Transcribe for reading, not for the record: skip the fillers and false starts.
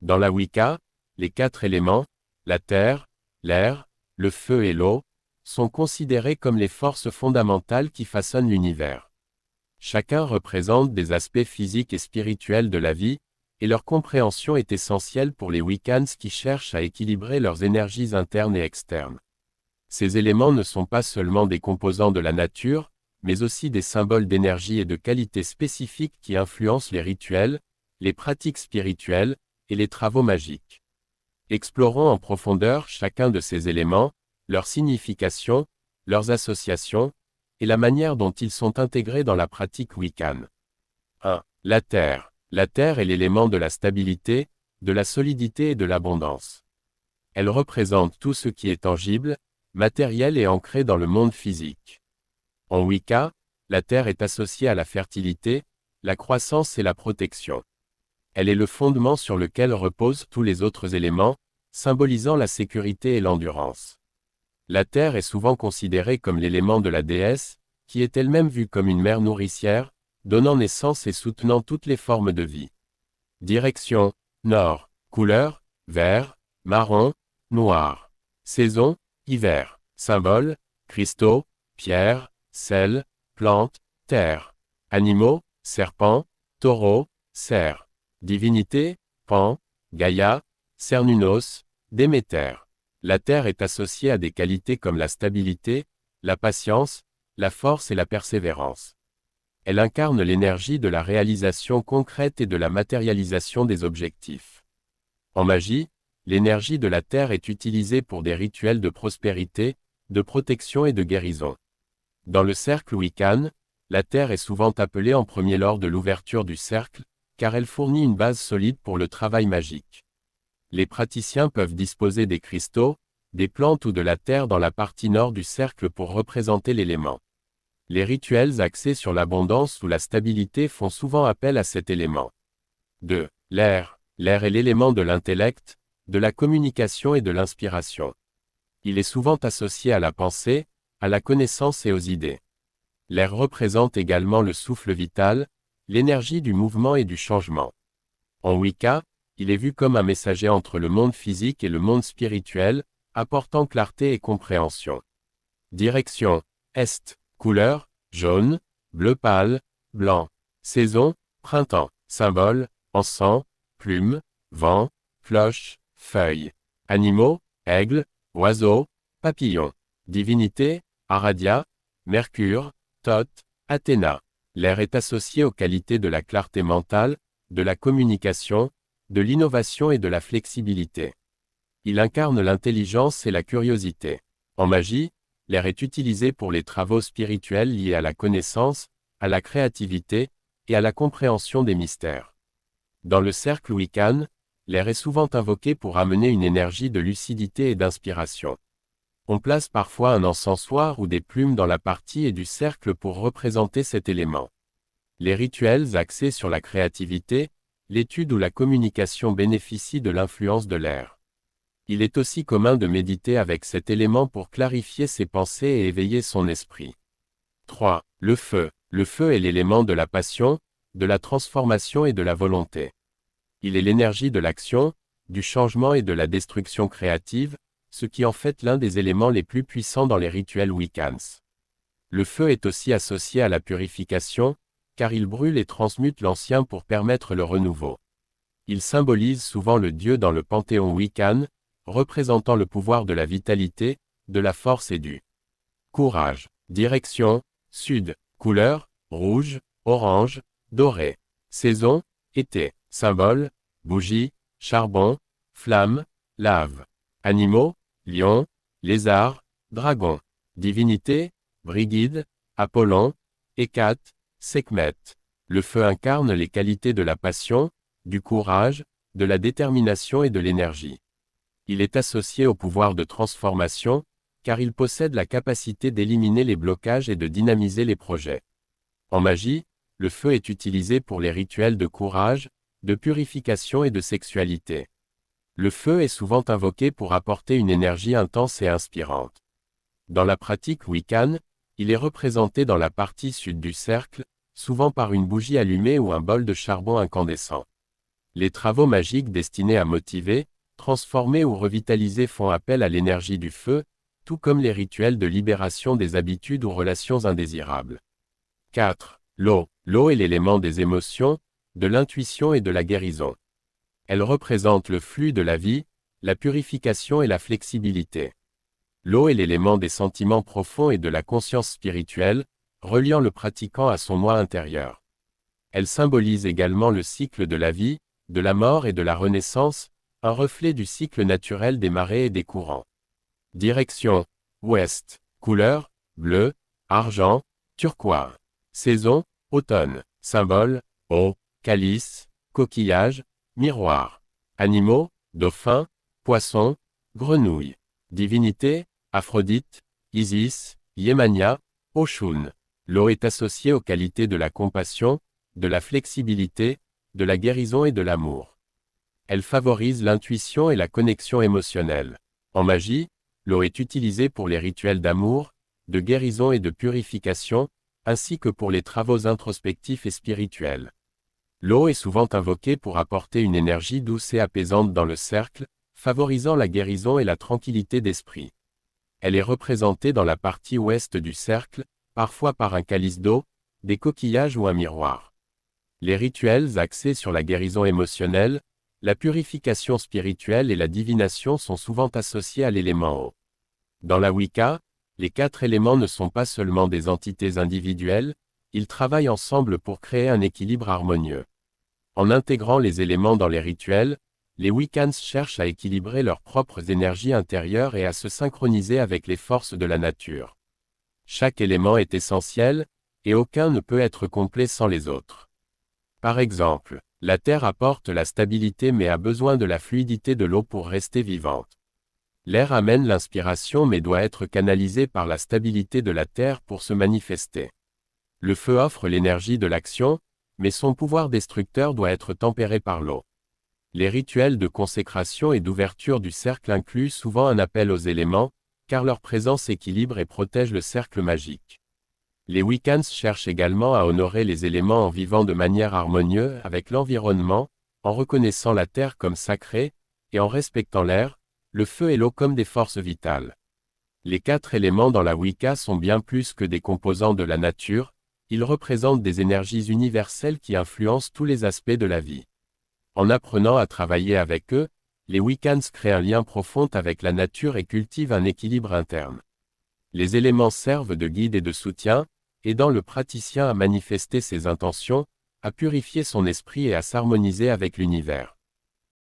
Dans la Wicca, les 4 éléments, la terre, l'air, le feu et l'eau, sont considérés comme les forces fondamentales qui façonnent l'univers. Chacun représente des aspects physiques et spirituels de la vie, et leur compréhension est essentielle pour les Wiccans qui cherchent à équilibrer leurs énergies internes et externes. Ces éléments ne sont pas seulement des composants de la nature, mais aussi des symboles d'énergie et de qualité spécifiques qui influencent les rituels, les pratiques spirituelles, et les travaux magiques. Explorons en profondeur chacun de ces éléments, leur signification, leurs associations, et la manière dont ils sont intégrés dans la pratique Wiccan. 1. La terre. La terre est l'élément de la stabilité, de la solidité et de l'abondance. Elle représente tout ce qui est tangible, matériel et ancré dans le monde physique. En Wicca, la terre est associée à la fertilité, la croissance et la protection. Elle est le fondement sur lequel reposent tous les autres éléments, symbolisant la sécurité et l'endurance. La terre est souvent considérée comme l'élément de la déesse, qui est elle-même vue comme une mère nourricière, donnant naissance et soutenant toutes les formes de vie. Direction, nord. Couleur, vert, marron, noir. Saison, hiver. Symbole, cristaux, pierres, sel, plantes, terre. Animaux, serpent, taureau, cerf. Divinité, Pan, Gaïa, Cernunnos, Déméter. La terre est associée à des qualités comme la stabilité, la patience, la force et la persévérance. Elle incarne l'énergie de la réalisation concrète et de la matérialisation des objectifs. En magie, l'énergie de la terre est utilisée pour des rituels de prospérité, de protection et de guérison. Dans le cercle Wiccan, la terre est souvent appelée en premier lors de l'ouverture du cercle, car elle fournit une base solide pour le travail magique. Les praticiens peuvent disposer des cristaux, des plantes ou de la terre dans la partie nord du cercle pour représenter l'élément. Les rituels axés sur l'abondance ou la stabilité font souvent appel à cet élément. 2. L'air. L'air est l'élément de l'intellect, de la communication et de l'inspiration. Il est souvent associé à la pensée, à la connaissance et aux idées. L'air représente également le souffle vital, l'énergie du mouvement et du changement. En Wicca, il est vu comme un messager entre le monde physique et le monde spirituel, apportant clarté et compréhension. Direction, est. Couleur, jaune, bleu pâle, blanc. Saison, printemps. Symbole, encens, plume, vent, cloche, feuille. Animaux, aigle, oiseau, papillon. Divinité, Aradia, Mercure, Thoth, Athéna. L'air est associé aux qualités de la clarté mentale, de la communication, de l'innovation et de la flexibilité. Il incarne l'intelligence et la curiosité. En magie, l'air est utilisé pour les travaux spirituels liés à la connaissance, à la créativité, et à la compréhension des mystères. Dans le cercle Wiccan, l'air est souvent invoqué pour amener une énergie de lucidité et d'inspiration. On place parfois un encensoir ou des plumes dans la partie et du cercle pour représenter cet élément. Les rituels axés sur la créativité, l'étude ou la communication bénéficient de l'influence de l'air. Il est aussi commun de méditer avec cet élément pour clarifier ses pensées et éveiller son esprit. 3. Le feu. Le feu est l'élément de la passion, de la transformation et de la volonté. Il est l'énergie de l'action, du changement et de la destruction créative, ce qui en fait l'un des éléments les plus puissants dans les rituels Wiccans. Le feu est aussi associé à la purification, car il brûle et transmute l'ancien pour permettre le renouveau. Il symbolise souvent le dieu dans le panthéon Wiccan, représentant le pouvoir de la vitalité, de la force et du courage. Direction, sud. Couleur, rouge, orange, doré. Saison, été. Symbole, bougie, charbon, flamme, lave. Animaux, lion, lézard, dragon. Divinité, Brigide, Apollon, Hécate, Sekhmet. Le feu incarne les qualités de la passion, du courage, de la détermination et de l'énergie. Il est associé au pouvoir de transformation, car il possède la capacité d'éliminer les blocages et de dynamiser les projets. En magie, le feu est utilisé pour les rituels de courage, de purification et de sexualité. Le feu est souvent invoqué pour apporter une énergie intense et inspirante. Dans la pratique Wiccan, il est représenté dans la partie sud du cercle, souvent par une bougie allumée ou un bol de charbon incandescent. Les travaux magiques destinés à motiver, transformer ou revitaliser font appel à l'énergie du feu, tout comme les rituels de libération des habitudes ou relations indésirables. 4. L'eau. L'eau est l'élément des émotions, de l'intuition et de la guérison. Elle représente le flux de la vie, la purification et la flexibilité. L'eau est l'élément des sentiments profonds et de la conscience spirituelle, reliant le pratiquant à son moi intérieur. Elle symbolise également le cycle de la vie, de la mort et de la renaissance, un reflet du cycle naturel des marées et des courants. Direction, ouest. Couleur, bleu, argent, turquoise. Saison, automne. Symbole, eau, calice, coquillage, miroir. Animaux, dauphin, poisson, grenouille. Divinité, Aphrodite, Isis, Yemania, Oshun. L'eau est associée aux qualités de la compassion, de la flexibilité, de la guérison et de l'amour. Elle favorise l'intuition et la connexion émotionnelle. En magie, l'eau est utilisée pour les rituels d'amour, de guérison et de purification, ainsi que pour les travaux introspectifs et spirituels. L'eau est souvent invoquée pour apporter une énergie douce et apaisante dans le cercle, favorisant la guérison et la tranquillité d'esprit. Elle est représentée dans la partie ouest du cercle, parfois par un calice d'eau, des coquillages ou un miroir. Les rituels axés sur la guérison émotionnelle, la purification spirituelle et la divination sont souvent associés à l'élément eau. Dans la Wicca, les 4 éléments ne sont pas seulement des entités individuelles, ils travaillent ensemble pour créer un équilibre harmonieux. En intégrant les éléments dans les rituels, les Wiccans cherchent à équilibrer leurs propres énergies intérieures et à se synchroniser avec les forces de la nature. Chaque élément est essentiel, et aucun ne peut être complet sans les autres. Par exemple, la terre apporte la stabilité mais a besoin de la fluidité de l'eau pour rester vivante. L'air amène l'inspiration mais doit être canalisé par la stabilité de la terre pour se manifester. Le feu offre l'énergie de l'action, mais son pouvoir destructeur doit être tempéré par l'eau. Les rituels de consécration et d'ouverture du cercle incluent souvent un appel aux éléments, car leur présence équilibre et protège le cercle magique. Les Wiccans cherchent également à honorer les éléments en vivant de manière harmonieuse avec l'environnement, en reconnaissant la terre comme sacrée, et en respectant l'air, le feu et l'eau comme des forces vitales. Les 4 éléments dans la Wicca sont bien plus que des composants de la nature, ils représentent des énergies universelles qui influencent tous les aspects de la vie. En apprenant à travailler avec eux, les Wiccans créent un lien profond avec la nature et cultivent un équilibre interne. Les éléments servent de guide et de soutien, aidant le praticien à manifester ses intentions, à purifier son esprit et à s'harmoniser avec l'univers.